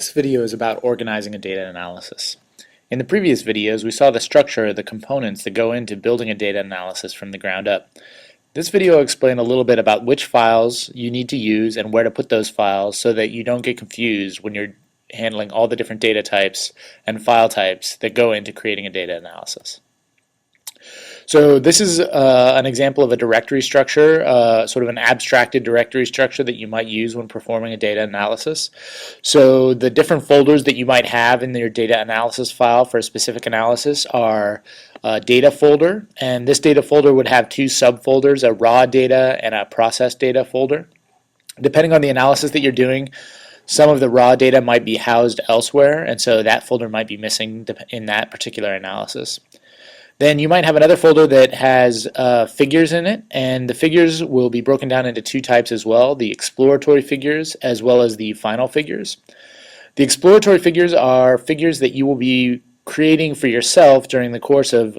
This video is about organizing a data analysis. In the previous videos, we saw the structure of the components that go into building a data analysis from the ground up. This video will explain a little bit about which files you need to use and where to put those files so that you don't get confused when you're handling all the different data types and file types that go into creating a data analysis. So this is an example of a directory structure, sort of an abstracted directory structure that you might use when performing a data analysis. So the different folders that you might have in your data analysis file for a specific analysis are a data folder, and this data folder would have two subfolders, a raw data and a process data folder. Depending on the analysis that you're doing, some of the raw data might be housed elsewhere, and so that folder might be missing in that particular analysis. Then you might have another folder that has figures in it, and the figures will be broken down into two types as well, the exploratory figures as well as the final figures. The exploratory figures are figures that you will be creating for yourself during the course of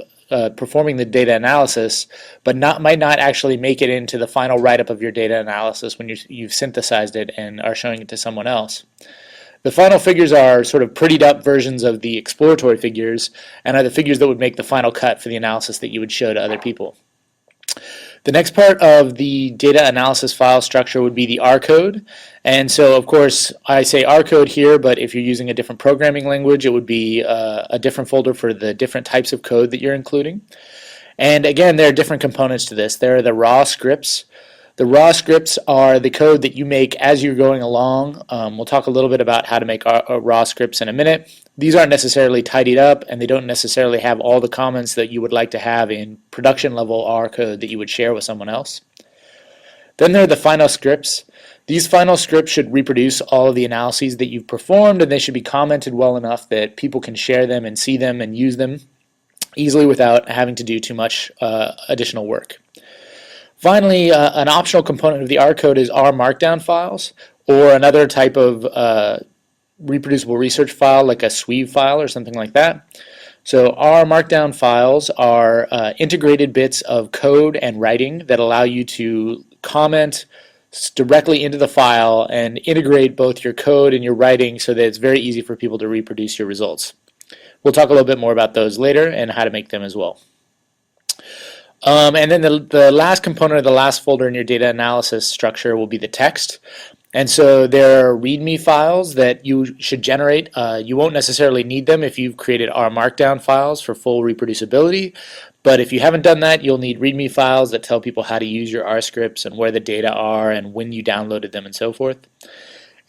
performing the data analysis, but might not actually make it into the final write-up of your data analysis when you've synthesized it and are showing it to someone else. The final figures are sort of prettied up versions of the exploratory figures and are the figures that would make the final cut for the analysis that you would show to other people. The next part of the data analysis file structure would be the R code. And so, of course, I say R code here, but if you're using a different programming language, it would be a different folder for the different types of code that you're including. And again, there are different components to this. There are the raw scripts. The raw scripts are the code that you make as you're going along. We'll talk a little bit about how to make raw scripts in a minute. These aren't necessarily tidied up, and they don't necessarily have all the comments that you would like to have in production level R code that you would share with someone else. Then there are the final scripts. These final scripts should reproduce all of the analyses that you've performed, and they should be commented well enough that people can share them and see them and use them easily without having to do too much additional work. Finally, an optional component of the R code is R Markdown files, or another type of reproducible research file like a SWEVE file or something like that. So R Markdown files are integrated bits of code and writing that allow you to comment directly into the file and integrate both your code and your writing so that it's very easy for people to reproduce your results. We'll talk a little bit more about those later and how to make them as well. And then the last component of the last folder in your data analysis structure will be the text. And so there are README files that you should generate. You won't necessarily need them if you've created R Markdown files for full reproducibility. But if you haven't done that, you'll need README files that tell people how to use your R scripts and where the data are and when you downloaded them and so forth.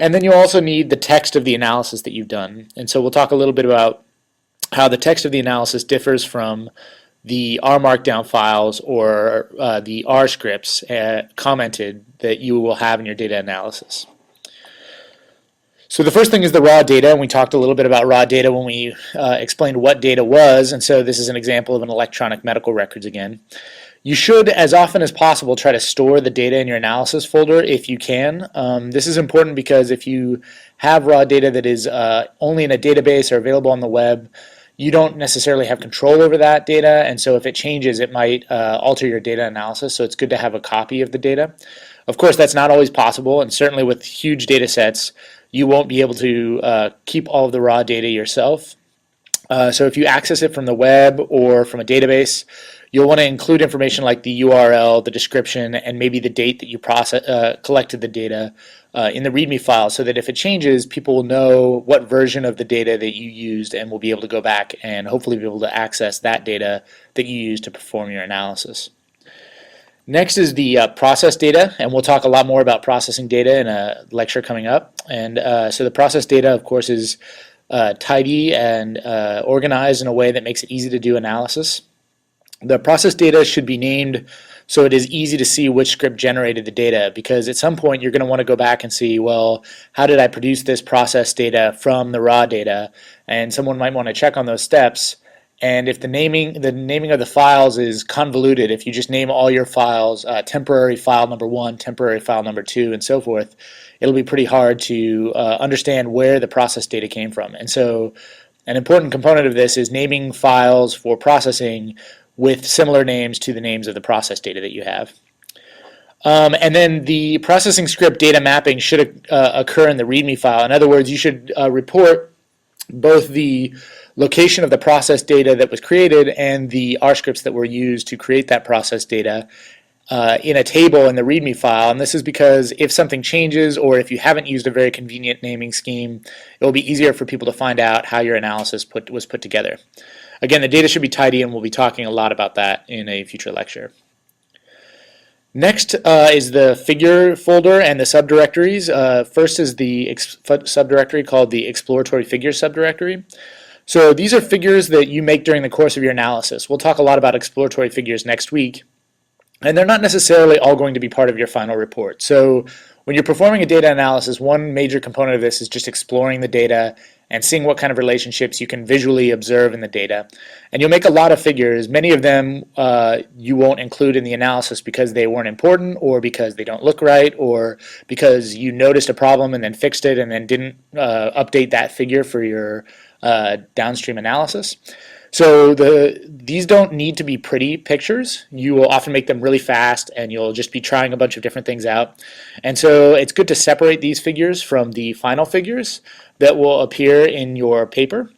And then you'll also need the text of the analysis that you've done. And so we'll talk a little bit about how the text of the analysis differs from the R Markdown files or the R scripts commented that you will have in your data analysis. So the first thing is the raw data, and we talked a little bit about raw data when we explained what data was, and so this is an example of an electronic medical records again. You should, as often as possible, try to store the data in your analysis folder if you can. This is important because if you have raw data that is only in a database or available on the web, you don't necessarily have control over that data, and so if it changes, it might alter your data analysis, so it's good to have a copy of the data. Of course, that's not always possible, and certainly with huge data sets, you won't be able to keep all of the raw data yourself. So if you access it from the web or from a database, you'll want to include information like the URL, the description, and maybe the date that you collected the data in the README file so that if it changes, people will know what version of the data that you used and will be able to go back and hopefully be able to access that data that you used to perform your analysis. Next is the process data, and we'll talk a lot more about processing data in a lecture coming up. And so the process data, of course, is tidy and organized in a way that makes it easy to do analysis. The process data should be named so it is easy to see which script generated the data, because at some point you're going to want to go back and see, well, how did I produce this process data from the raw data? And someone might want to check on those steps. And if the naming of the files is convoluted, if you just name all your files temporary file number 1, temporary file number 2, and so forth, it'll be pretty hard to understand where the process data came from. And so an important component of this is naming files for processing with similar names to the names of the process data that you have. And then the processing script data mapping should occur in the README file. In other words, you should report both the location of the process data that was created and the R scripts that were used to create that process data in a table in the README file. And this is because if something changes or if you haven't used a very convenient naming scheme, it will be easier for people to find out how your analysis was put together. Again, the data should be tidy, and we'll be talking a lot about that in a future lecture. Next is the figure folder and the subdirectories. First is the subdirectory called the exploratory figures subdirectory. So these are figures that you make during the course of your analysis. We'll talk a lot about exploratory figures next week, and they're not necessarily all going to be part of your final report. So when you're performing a data analysis, one major component of this is just exploring the data and seeing what kind of relationships you can visually observe in the data. And you'll make a lot of figures. Many of them you won't include in the analysis because they weren't important, or because they don't look right, or because you noticed a problem and then fixed it and then didn't update that figure for your downstream analysis. So these don't need to be pretty pictures. You will often make them really fast, and you'll just be trying a bunch of different things out. And so it's good to separate these figures from the final figures that will appear in your paper.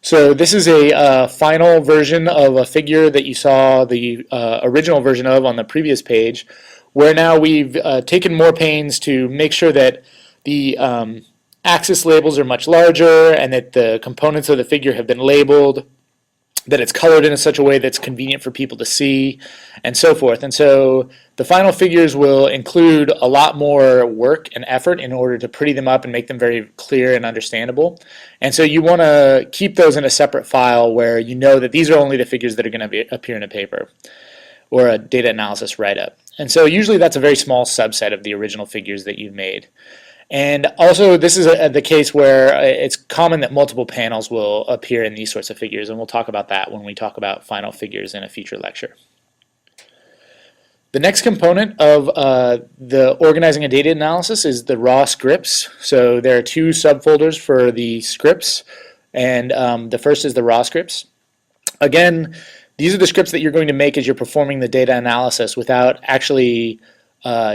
So this is a final version of a figure that you saw the original version of on the previous page, where now we've taken more pains to make sure that the axis labels are much larger and that the components of the figure have been labeled, that it's colored in such a way that's convenient for people to see, and so forth. And so the final figures will include a lot more work and effort in order to pretty them up and make them very clear and understandable. And so you want to keep those in a separate file where you know that these are only the figures that are going to appear in a paper or a data analysis write-up. And so usually that's a very small subset of the original figures that you've made. And also, this is the case where it's common that multiple panels will appear in these sorts of figures, and we'll talk about that when we talk about final figures in a future lecture. The next component of the organizing a data analysis is the raw scripts. So there are two subfolders for the scripts, and the first is the raw scripts. Again, these are the scripts that you're going to make as you're performing the data analysis without actually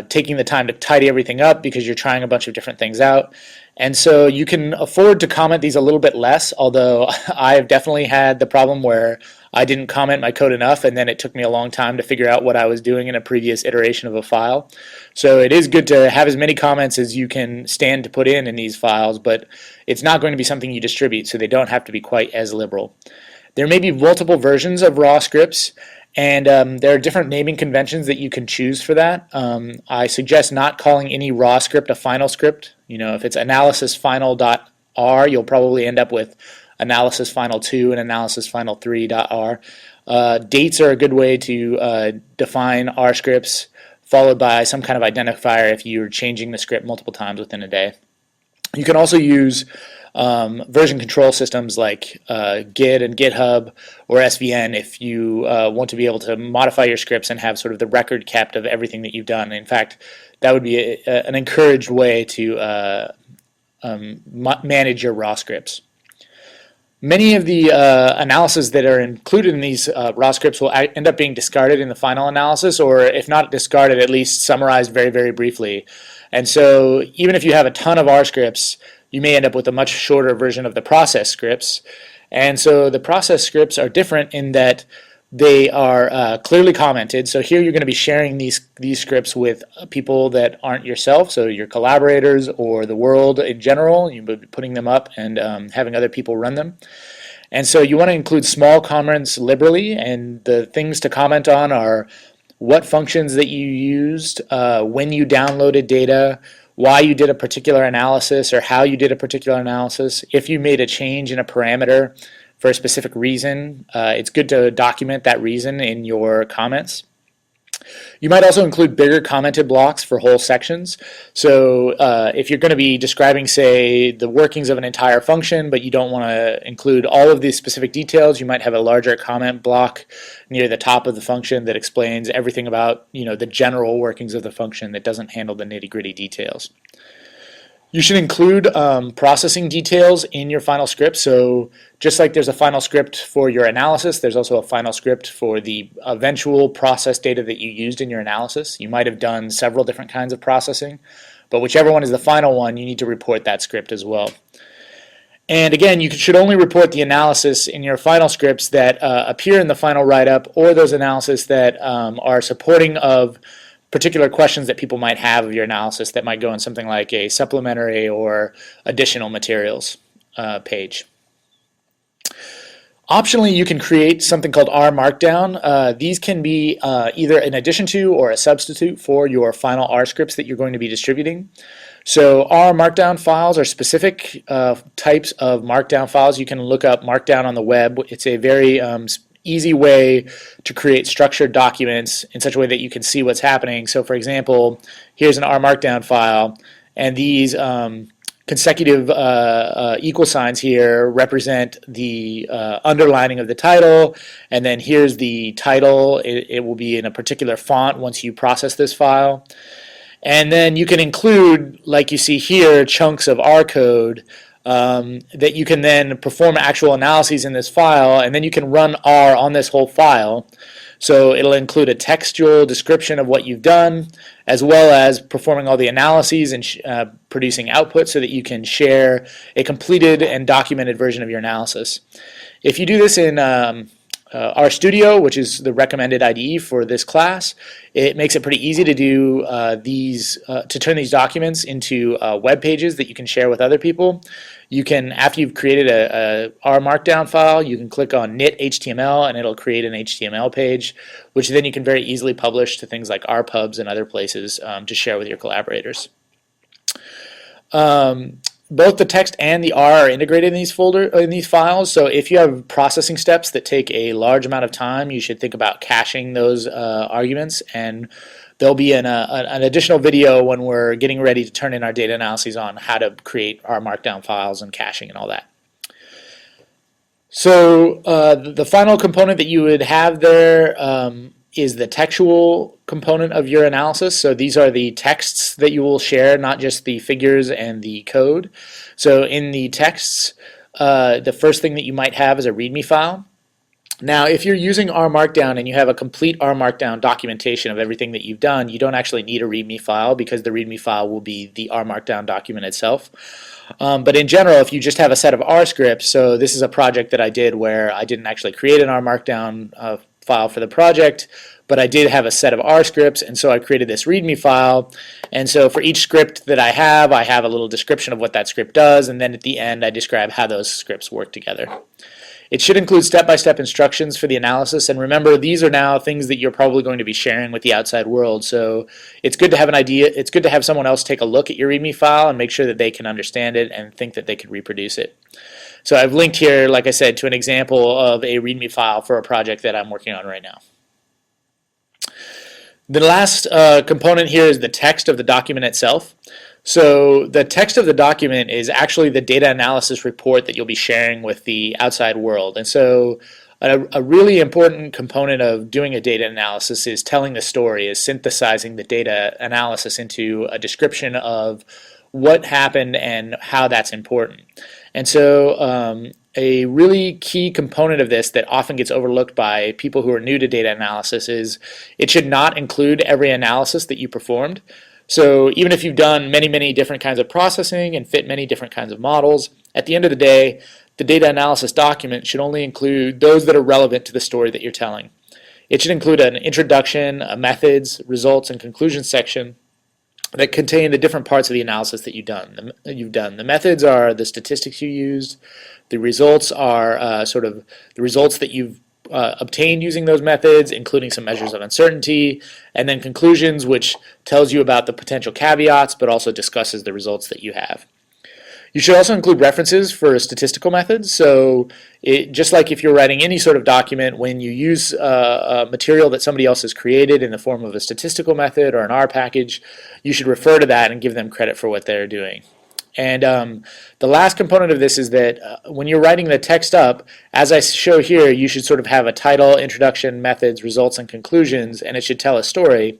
taking the time to tidy everything up, because you're trying a bunch of different things out. And so you can afford to comment these a little bit less, although I've definitely had the problem where I didn't comment my code enough, and then it took me a long time to figure out what I was doing in a previous iteration of a file. So it is good to have as many comments as you can stand to put in these files, but it's not going to be something you distribute, so they don't have to be quite as liberal. There may be multiple versions of raw scripts, and there are different naming conventions that you can choose for that. I suggest not calling any raw script a final script. You know, if it's analysisfinal.r, you'll probably end up with analysisfinal2 and analysisfinal3.r. Dates are a good way to define R scripts, followed by some kind of identifier if you're changing the script multiple times within a day. You can also use version control systems like Git and GitHub or SVN if you want to be able to modify your scripts and have sort of the record kept of everything that you've done. In fact, that would be an encouraged way to manage your raw scripts. Many of the analyses that are included in these raw scripts will end up being discarded in the final analysis, or if not discarded, at least summarized very, very briefly. And so even if you have a ton of R scripts, you may end up with a much shorter version of the process scripts. And so the process scripts are different in that they are clearly commented. So here you're going to be sharing these scripts with people that aren't yourself, so your collaborators or the world in general. You'll be putting them up and having other people run them. And so you want to include small comments liberally, and the things to comment on are what functions that you used, when you downloaded data, why you did a particular analysis or how you did a particular analysis. If you made a change in a parameter for a specific reason, it's good to document that reason in your comments. You might also include bigger commented blocks for whole sections. So if you're going to be describing, say, the workings of an entire function, but you don't want to include all of these specific details, you might have a larger comment block near the top of the function that explains everything about, the general workings of the function that doesn't handle the nitty-gritty details. You should include processing details in your final script. So just like there's a final script for your analysis, there's also a final script for the eventual process data that you used in your analysis. You might have done several different kinds of processing, but whichever one is the final one, you need to report that script as well. And again, you should only report the analysis in your final scripts that appear in the final write-up, or those analysis that are supporting of particular questions that people might have of your analysis that might go in something like a supplementary or additional materials page. Optionally, you can create something called R Markdown. These can be either an addition to or a substitute for your final R scripts that you're going to be distributing. So R Markdown files are specific types of Markdown files. You can look up Markdown on the web. It's a very easy way to create structured documents in such a way that you can see what's happening. So for example, here's an R Markdown file, and these consecutive equal signs here represent the underlining of the title, and then here's the title. It will be in a particular font once you process this file. And then you can include, like you see here, chunks of R code that you can then perform actual analyses in this file, and then you can run R on this whole file. So it'll include a textual description of what you've done, as well as performing all the analyses and producing output so that you can share a completed and documented version of your analysis. If you do this in RStudio, which is the recommended IDE for this class, it makes it pretty easy to do to turn these documents into web pages that you can share with other people. You can, after you've created a R Markdown file, you can click on knit HTML and it'll create an HTML page, which then you can very easily publish to things like RPubs and other places to share with your collaborators. Both the text and the R are integrated in these files. So if you have processing steps that take a large amount of time, you should think about caching those arguments. And there'll be an additional video when we're getting ready to turn in our data analyses on how to create our Markdown files and caching and all that. So the final component that you would have there is the textual component of your analysis. So these are the texts that you will share, not just the figures and the code. So in the texts, the first thing that you might have is a README file. Now, if you're using R Markdown and you have a complete R Markdown documentation of everything that you've done, you don't actually need a README file because the README file will be the R Markdown document itself. But in general, if you just have a set of R scripts, so this is a project that I did where I didn't actually create an R Markdown file for the project, but I did have a set of R scripts, and so I created this README file. And so for each script that I have a little description of what that script does, and then at the end I describe how those scripts work together. It should include step-by-step instructions for the analysis, and remember, these are now things that you're probably going to be sharing with the outside world, so it's good to have an idea, it's good to have someone else take a look at your README file and make sure that they can understand it and think that they could reproduce it. So I've linked here, like I said, to an example of a README file for a project that I'm working on right now. The last component here is the text of the document itself. So the text of the document is actually the data analysis report that you'll be sharing with the outside world. And so a really important component of doing a data analysis is telling the story, is synthesizing the data analysis into a description of what happened and how that's important. And so a really key component of this that often gets overlooked by people who are new to data analysis is it should not include every analysis that you performed. So even if you've done many different kinds of processing and fit many different kinds of models, at the end of the day, the data analysis document should only include those that are relevant to the story that you're telling. It should include an introduction, a methods, results, and conclusions section that contain the different parts of the analysis that you've done. The methods are the statistics you used. The results are sort of the results that you've obtained using those methods, including some measures of uncertainty, and then conclusions, which tells you about the potential caveats, but also discusses the results that you have. You should also include references for statistical methods. So just like if you're writing any sort of document, when you use a material that somebody else has created in the form of a statistical method or an R package, you should refer to that and give them credit for what they're doing. And the last component of this is that when you're writing the text up, as I show here, you should sort of have a title, introduction, methods, results, and conclusions, and it should tell a story.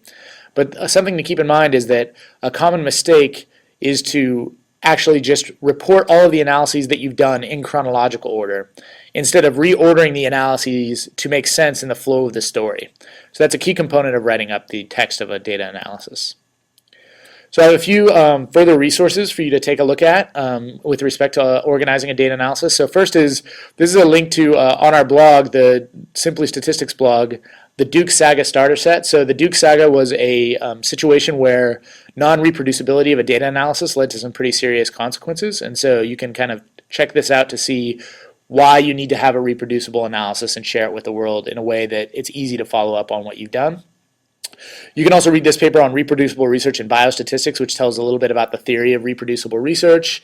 But something to keep in mind is that a common mistake is to actually just report all of the analyses that you've done in chronological order, instead of reordering the analyses to make sense in the flow of the story. So that's a key component of writing up the text of a data analysis. So I have a few further resources for you to take a look at with respect to organizing a data analysis. So first this is a link to, on our blog, the Simply Statistics blog, the Duke Saga starter set. So the Duke Saga was a situation where non-reproducibility of a data analysis led to some pretty serious consequences. And so you can kind of check this out to see why you need to have a reproducible analysis and share it with the world in a way that it's easy to follow up on what you've done. You can also read this paper on reproducible research in biostatistics, which tells a little bit about the theory of reproducible research.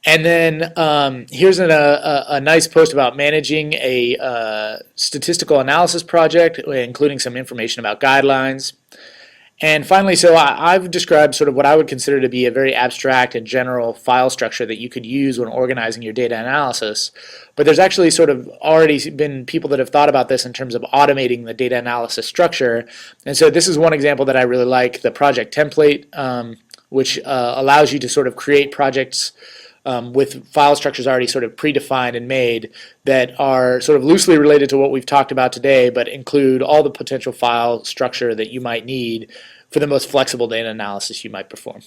And then here's a nice post about managing a statistical analysis project, including some information about guidelines. And finally, so I've described sort of what I would consider to be a very abstract and general file structure that you could use when organizing your data analysis. But there's actually sort of already been people that have thought about this in terms of automating the data analysis structure. And so this is one example that I really like, the project template, which allows you to sort of create projects with file structures already sort of predefined and made that are sort of loosely related to what we've talked about today, but include all the potential file structure that you might need for the most flexible data analysis you might perform.